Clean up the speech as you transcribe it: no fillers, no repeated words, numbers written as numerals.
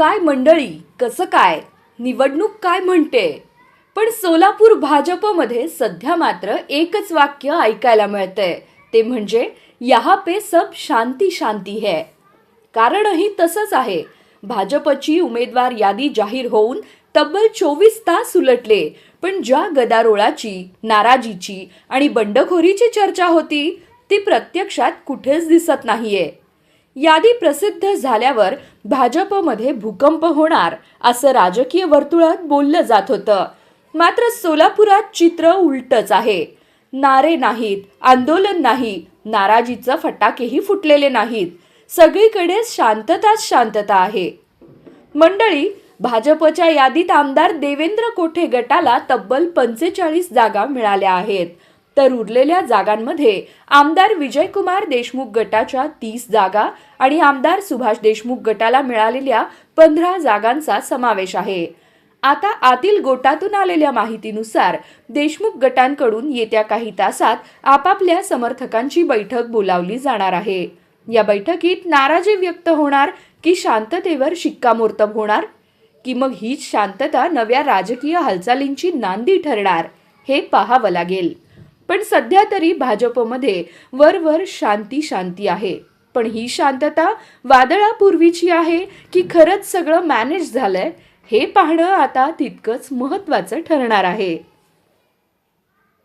काय मंडळी, कसं काय निवडणूक काय म्हणते? पण सोलापूर भाजपमध्ये सध्या मात्र एकच वाक्य ऐकायला मिळतंय, ते म्हणजे यहाँ पे सब शांती शांती है. कारणही तसंच आहे. भाजपची उमेदवार यादी जाहीर होऊन तब्बल 24 तास उलटले, पण ज्या गदारोळाची, नाराजीची आणि बंडखोरीची चर्चा होती ती प्रत्यक्षात कुठेच दिसत नाहीये. यादी प्रसिद्ध झाल्यावर भाजपमध्ये भूकंप होणार असं राजकीय वर्तुळात बोललं जात होतं. मात्र सोलापुरात चित्र उलटच आहे. नारे नाहीत, आंदोलन नाही, नाराजीचं फटाकेही फुटलेले नाहीत. सगळीकडे शांतताच शांतता आहे. मंडळी, भाजपच्या यादीत आमदार देवेंद्र कोठे गटाला तब्बल 45 जागा मिळाल्या आहेत. तर उरलेल्या जागांमध्ये आमदार विजयकुमार देशमुख गटाच्या 30 जागा आणि आमदार सुभाष देशमुख गटाला मिळालेल्या 15 जागांचा समावेश आहे. आता आतील गोटातून आलेल्या माहितीनुसार देशमुख गटांकडून येत्या काही तासात आपापल्या समर्थकांची बैठक बोलावली जाणार आहे. या बैठकीत नाराजी व्यक्त होणार की शांततेवर शिक्कामोर्तब होणार, की मग हीच शांतता नव्या राजकीय हालचालींची नांदी ठरणार, हे पाहावं लागेल. पण सध्या तरी भाजपमध्ये वरवर शांती शांती आहे. पण ही शांतता वादळापूर्वीची आहे की खरंच सगळं मॅनेज झालंय, हे पाहणं आता तितकंच महत्त्वाचं ठरणार आहे.